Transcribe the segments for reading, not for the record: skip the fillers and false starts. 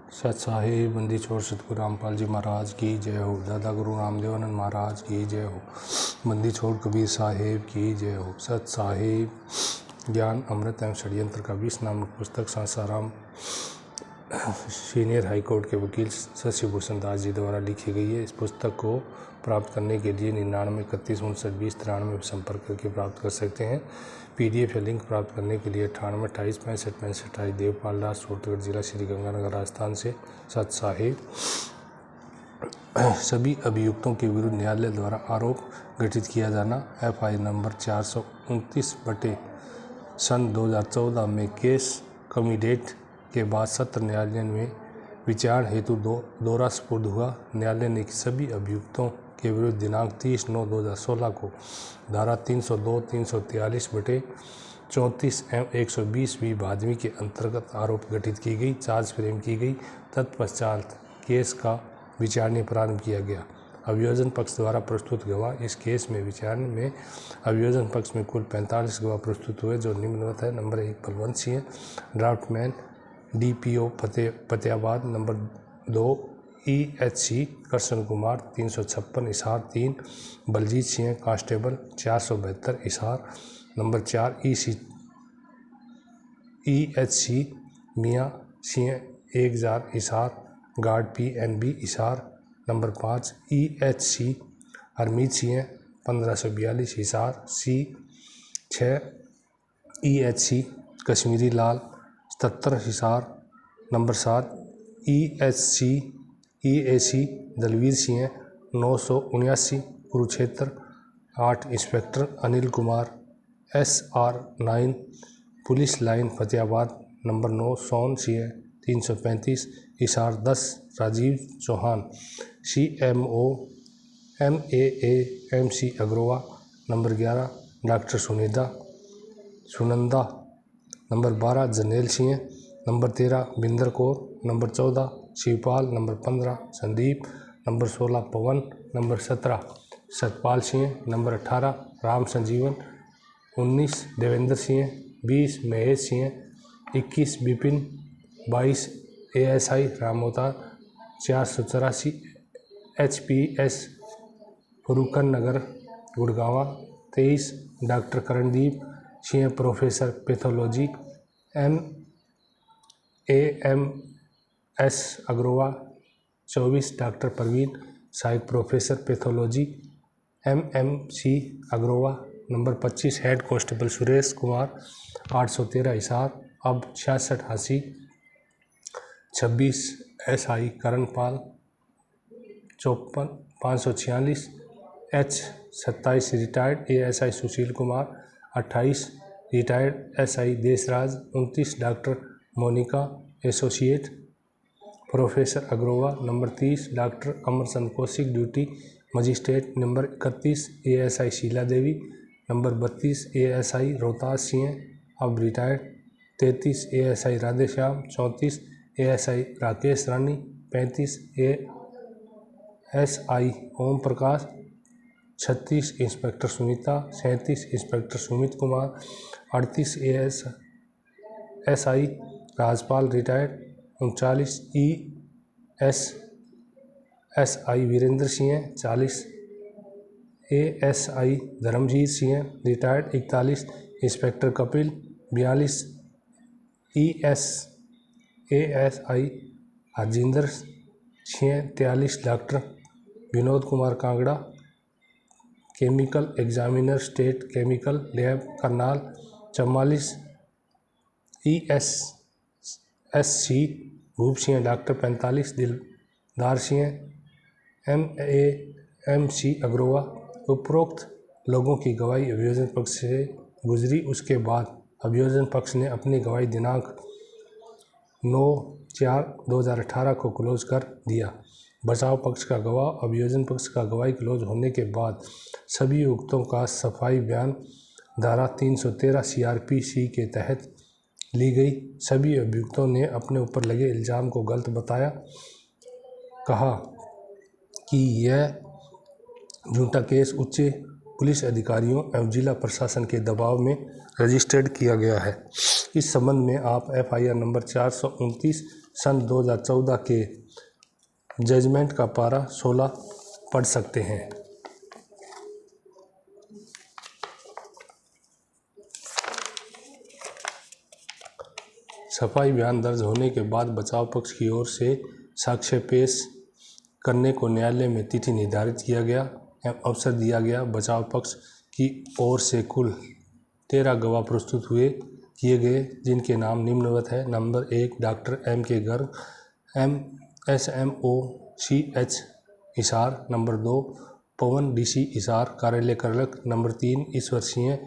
सत साहिब बंदी छोड़ सतगुरु रामपाल जी महाराज की जय हो। दादा गुरु रामदेवानंद महाराज की जय हो। बंदी छोड़ कबीर साहिब की जय हो। सत साहिब ज्ञान अमृत एवं षड्यंत्र का 20 नामक पुस्तक सासाराम सीनियर हाई कोर्ट के वकील शशि भूषण दास जी द्वारा लिखी गई है। इस पुस्तक को प्राप्त करने के लिए 99 31 59 20 93 में संपर्क करके प्राप्त कर सकते हैं। PDF या लिंक प्राप्त करने के लिए 98 28 65 65 28 देवपाल दास, सूरतगढ़ जिला श्री गंगानगर राजस्थान से। सत साहिब सभी अभियुक्तों के विरुद्ध न्यायालय द्वारा आरोप गठित किया जाना FI नंबर 429 बटे सन 2014 में केस कमीडेट के बाद सत्र न्यायालय में विचार हेतु दौरा सुपुर्द हुआ। न्यायालय ने सभी अभियुक्तों के विरुद्ध दिनांक 30/9/2016 को धारा 302 343 बटे 34 एवं 120 भादवी के अंतर्गत आरोप गठित की गई, चार्ज फ्रेम की गई। तत्पश्चात केस का विचारणा प्रारंभ किया गया। अभियोजन पक्ष द्वारा प्रस्तुत गवाह इस केस में विचारणा में अभियोजन पक्ष में कुल 45 गवाह प्रस्तुत हुए, जो निम्नवत है। Number 1 Balwant Singh draftsman DPO Fatehabad. Number 2 EHC Krishan Kumar 356 Hisar 3। Baljeet Singh constable 472 Hisar. Number 4 EHC Mian Singh 1000 Hisar guard PNB Hisar. Number 5 EHC Harmeet Singh 1542 Hisar C। 6 EHC Kashmiri Lal 77 Hisar. Number 7 EAC Dalvir Singh 979 Kurukshetra. 8 inspector Anil Kumar SR 9 police line Fatehabad. Number 9 Son Singh 335 Hisar 10। Rajeev Chauhan CMO MAA MC Agroha. Number 11 doctor Sunanda. Number 12 Jarnail Singh. Number 13 Binder Kaur. Number 14 Shivpal. Number 15 Sandeep. Number 16 Pawan. Number 17 Satpal Singh. Number 18 Ram Sanjeevan. 19 Devender Singh. 20 Mahesh Singh. 21 Vipin. 22 ASI Ram Avtar 484 HPS Farrukh Nagar Gurgaon. 23 doctor Karandeep Singh professor pathology MAMS Agroha. 24 doctor Praveen सहायक professor pathology MMC Agroha. Number 25 head constable Suresh Kumar 813 Hisar. अब 66 80। 26 SI Karanpal 54 546 H। 27 retired ASI Sushil Kumar. 28 retired SI Deshraj. 29 doctor Monika associate professor Agroha. Number 30 doctor Amarchand Kaushik duty magistrate. Number 31 ASI Sheela Devi. Number 32 ASI Rohtas Singh अब retired. 33 ASI Radheshyam. 34 ASI Rakesh Rani. 35 ASI Om Prakash. 36 inspector Sunita. 37 inspector Sumit Kumar. 38 ASI Rajpal retired. 39 ESI Virendra Singh. 40 ASI Dharamjeet Singh retired. 41 inspector Kapil. 42 ASI Harjinder Singh. 43 doctor Vinod Kumar Kangra chemical examiner state chemical lab Karnal. 44 ESC भूप Singh doctor. 45 दिलदार Singh MAMC अग्रवा। उपरोक्त लोगों की गवाही अभियोजन पक्ष से गुजरी। उसके बाद अभियोजन पक्ष ने अपनी गवाही दिनांक 9/4/2018 को क्लोज कर दिया। बचाव पक्ष का गवाह अभियोजन पक्ष का गवाही क्लोज होने के बाद सभी अभियुक्तों का सफाई बयान धारा 313 CRPC के तहत ली गई। सभी अभियुक्तों ने अपने ऊपर लगे इल्ज़ाम को गलत बताया। कहा कि यह झूठा केस उच्च पुलिस अधिकारियों एवं जिला प्रशासन के दबाव में रजिस्टर्ड किया गया है। इस संबंध में आप FIR नंबर 429 सन 2014 के जजमेंट का पारा 16 पढ़ सकते हैं। सफाई बयान दर्ज होने के बाद बचाव पक्ष की ओर से साक्ष्य पेश करने को न्यायालय में तिथि निर्धारित किया गया एवं अवसर दिया गया। बचाव पक्ष की ओर से कुल 13 गवाह प्रस्तुत किए गए, जिनके नाम निम्नवत है। Number 1 doctor M.K. Garg SMO Hisar. Number 2 Pawan DC Hisar कार्यालय clerk. Number 3 Ishwar Singh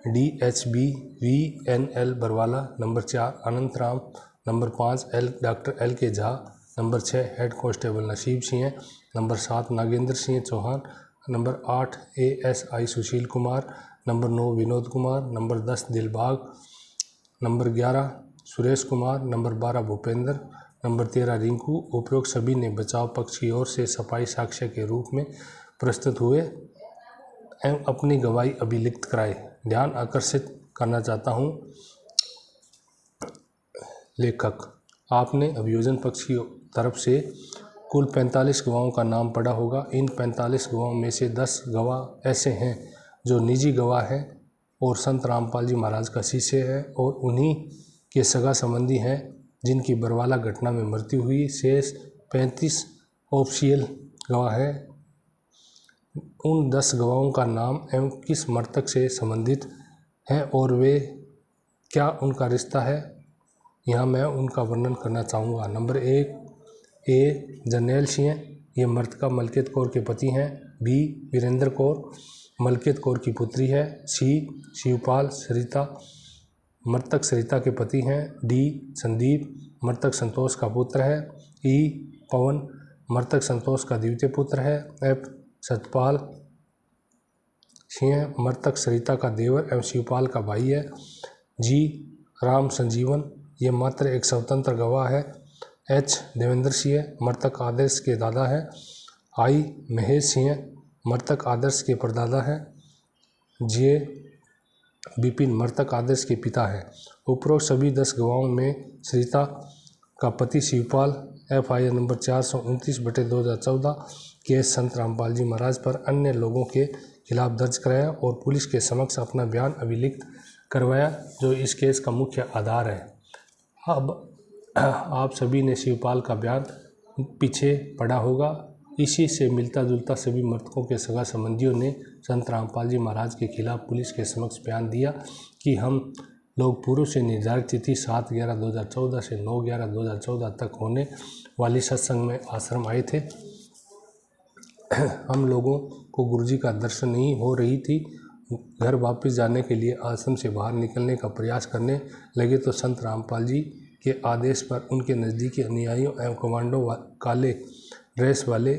DHB VNL Barwala. Number 4 Anant Ram. Number 5 doctor L.K. Jha. Number 6 head constable Naseeb Singh. Number 7 Nagender Singh Chauhan. Number 8 ASI Sushil Kumar. Number 9 Vinod Kumar. Number 10 Dilbagh. Number 11 Suresh Kumar. Number 12 Bhupender. Number 13 Rinku. उपरोक्त सभी ने बचाव पक्ष की ओर से सफाई साक्ष्य के रूप में प्रस्तुत हुए एवं अपनी गवाही अभिलिखित कराए। ध्यान आकर्षित करना चाहता हूँ लेखक, आपने अभियोजन पक्ष की तरफ से कुल 45 गवाहों का नाम पढ़ा होगा। इन 45 गवाहों में से 10 गवाह ऐसे हैं जो निजी गवाह हैं और संत रामपाल जी महाराज का शिष्य है और उन्हीं के सगा संबंधी हैं जिनकी बरवाला घटना में मृत्यु हुई। शेष 35 ऑफिशियल गवाह हैं। उन 10 गवाहों का नाम एवं किस मृतक से संबंधित हैं और वे क्या उनका रिश्ता है, यहाँ मैं उनका वर्णन करना चाहूँगा। नंबर 1 A जरनैल सिंह, ये मृतका मलकित कौर के पति हैं। B वीरेंद्र कौर मलकित कौर की पुत्री है। C शिवपाल सरिता मृतक सरिता के पति हैं। D संदीप मृतक संतोष का पुत्र है। E पवन मृतक संतोष का द्वितीय पुत्र है। F सतपाल सिंह मृतक सरिता का देवर एवं शिवपाल का भाई है। G राम संजीवन, ये मात्र एक स्वतंत्र गवाह है। H देवेंद्र सिंह मृतक आदर्श के दादा है। I महेश सिंह मृतक आदर्श के परदादा है। J विपिन मृतक आदर्श के पिता है। उपरोक्त सभी 10 गवाहों में सरिता का पति शिवपाल FIR नंबर 429/2014 केस संत रामपाल जी महाराज पर अन्य लोगों के खिलाफ दर्ज कराया और पुलिस के समक्ष अपना बयान अभिलिखित करवाया, जो इस केस का मुख्य आधार है। अब आप सभी ने शिवपाल का बयान पीछे पढ़ा होगा। इसी से मिलता जुलता सभी मृतकों के सगा संबंधियों ने संत रामपाल जी महाराज के खिलाफ पुलिस के समक्ष बयान दिया कि हम लोग पूर्व से निर्धारित तिथि 7/11/2014 से 9/11/2014 तक होने वाली सत्संग में आश्रम आए थे। हम लोगों को गुरुजी का दर्शन नहीं हो रही थी। घर वापस जाने के लिए आश्रम से बाहर निकलने का प्रयास करने लगे तो संत रामपाल जी के आदेश पर उनके नज़दीकी अनुयायियों एवं कमांडो काले ड्रेस वाले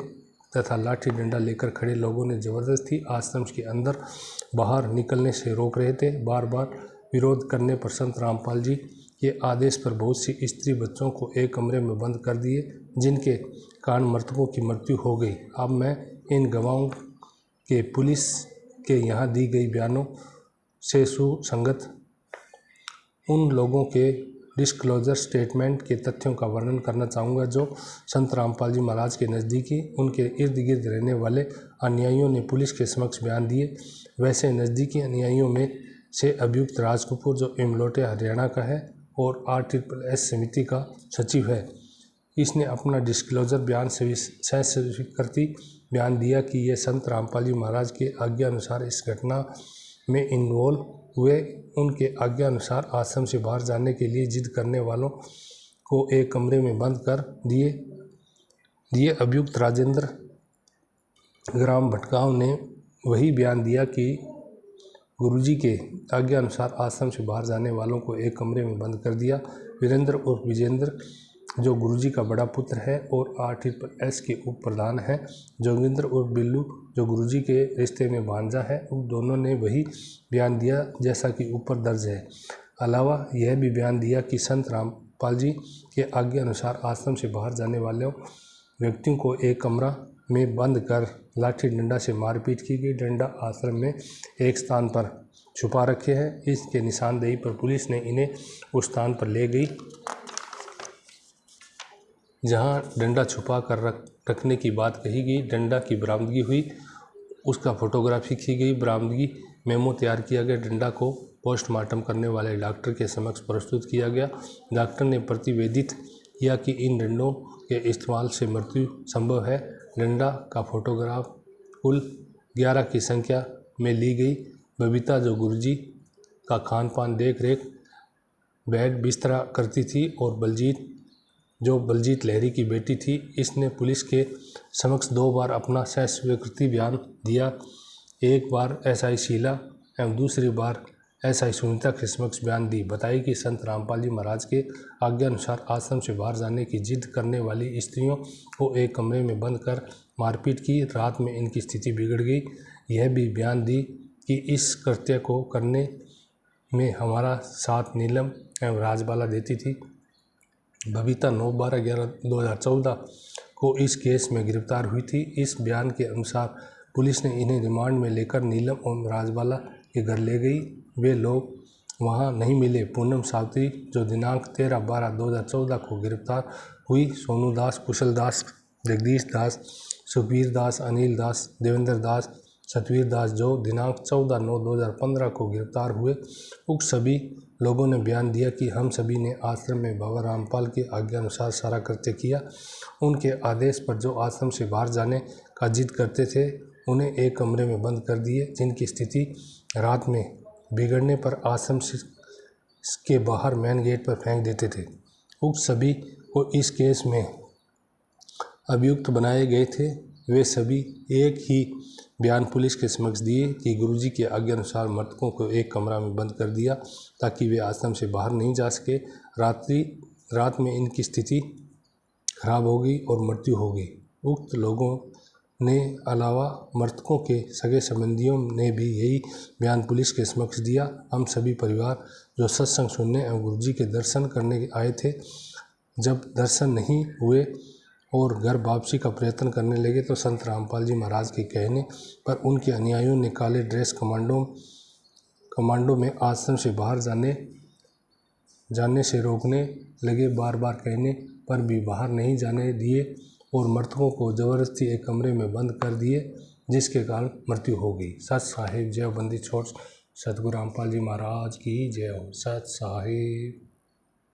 तथा लाठी डंडा लेकर खड़े लोगों ने जबरदस्ती आश्रम के अंदर बाहर निकलने से रोक रहे थे। बार बार विरोध करने पर संत रामपाल जी के आदेश पर बहुत सी स्त्री बच्चों को एक कमरे में बंद कर दिए, जिनके कारण मृतकों की मृत्यु हो गई। अब मैं इन गवाहों के पुलिस के यहाँ दी गई बयानों से सुसंगत उन लोगों के डिस्क्लोजर स्टेटमेंट के तथ्यों का वर्णन करना चाहूँगा जो संत रामपाल जी महाराज के नज़दीकी उनके इर्द गिर्द रहने वाले अनुयायियों ने पुलिस के समक्ष बयान दिए। वैसे नज़दीकी अनुयायियों में से अभियुक्त राज कपूर जो इमलोटे हरियाणा का है और RSSS समिति का सचिव है, इसने अपना डिस्क्लोजर बयान से स्वीकृति बयान दिया कि ये संत रामपाल जी महाराज के आज्ञा अनुसार इस घटना में इन्वॉल्व हुए। उनके आज्ञा अनुसार आश्रम से बाहर जाने के लिए जिद करने वालों को एक कमरे में बंद कर दिए। अभियुक्त राजेंद्र ग्राम भटगांव ने वही बयान दिया कि गुरुजी के आज्ञा अनुसार आश्रम से बाहर जाने वालों को एक कमरे में बंद कर दिया। वीरेंद्र उर्फ विजेंद्र जो गुरुजी का बड़ा पुत्र है और RSSS के उप प्रधान है, जोगिंद्र उर्फ बिल्लू जो गुरुजी के रिश्ते में भांजा है, उन दोनों ने वही बयान दिया जैसा कि ऊपर दर्ज है। अलावा यह भी बयान दिया कि संत रामपाल जी के आज्ञा अनुसार आश्रम से बाहर जाने वाले व्यक्तियों को एक कमरा में बंद कर लाठी डंडा से मारपीट की गई। डंडा आश्रम में एक स्थान पर छुपा रखे हैं। इसके निशानदेही पर पुलिस ने इन्हें उस स्थान पर ले गई जहां डंडा छुपा कर रखने की बात कही गई। डंडा की बरामदगी हुई, उसका फोटोग्राफी की गई, बरामदगी मेमो तैयार किया गया। डंडा को पोस्टमार्टम करने वाले डॉक्टर के समक्ष प्रस्तुत किया गया। डॉक्टर ने प्रतिवेदित किया कि इन डंडों के इस्तेमाल से मृत्यु संभव है। डंडा का फोटोग्राफ कुल 11 की संख्या में ली गई। बबीता जो गुरुजी का खान पान देख रेख बेड बिस्तरा करती थी और बलजीत लहरी की बेटी थी, इसने पुलिस के समक्ष 2 बार अपना स्वीकृति बयान दिया। एक बार एसआई शीला एवं दूसरी बार एसआई सुनीता के समक्ष बयान दी। बताई कि संत रामपाल जी महाराज के आज्ञानुसार आश्रम से बाहर जाने की जिद करने वाली स्त्रियों को एक कमरे में बंद कर मारपीट की। रात में इनकी स्थिति बिगड़ गई। यह भी बयान दी कि इस कृत्य को करने में हमारा साथ नीलम एवं राजबाला देती थी। बबीता 9/12/2014 को इस केस में गिरफ्तार हुई थी। इस बयान के अनुसार पुलिस ने इन्हें रिमांड में लेकर नीलम और राजबाला के घर ले गई। वे लोग वहां नहीं मिले। पूनम सावित्री जो दिनांक 13/12/2014 को गिरफ्तार हुई, सोनू दास, कुशल दास, जगदीश दास, सुखबीर दास, अनिल दास, देवेंद्र दास, सतवीर दास जो दिनांक 14/9/2015 को गिरफ्तार हुए, उक्त सभी लोगों ने बयान दिया कि हम सभी ने आश्रम में बाबा रामपाल की आज्ञानुसार सारा कृत्य किया। उनके आदेश पर जो आश्रम से बाहर जाने का जिद करते थे, उन्हें एक कमरे में बंद कर दिए। जिनकी स्थिति रात में बिगड़ने पर आश्रम के बाहर मेन गेट पर फेंक देते थे। उक्त सभी को इस केस में अभियुक्त बनाए गए थे। वे सभी एक ही बयान पुलिस के समक्ष दिए कि गुरुजी के आज्ञानुसार मृतकों को एक कमरा में बंद कर दिया ताकि वे आश्रम से बाहर नहीं जा सके। रात में इनकी स्थिति खराब हो गई और मृत्यु हो गई। उक्त लोगों ने अलावा मृतकों के सगे संबंधियों ने भी यही बयान पुलिस के समक्ष दिया। हम सभी परिवार जो सत्संग सुनने एवं गुरुजी के दर्शन करने आए थे, जब दर्शन नहीं हुए और घर वापसी का प्रयत्न करने लगे तो संत रामपाल जी महाराज के कहने पर उनके अनुयायियों ने काले ड्रेस कमांडो में आश्रम से बाहर जाने से रोकने लगे। बार बार कहने पर भी बाहर नहीं जाने दिए और मृतकों को जबरदस्ती एक कमरे में बंद कर दिए, जिसके कारण मृत्यु हो गई। सत साहिब जय। बंदी छोड़ सतगुरु रामपाल जी महाराज की जय हो। सत साहिब।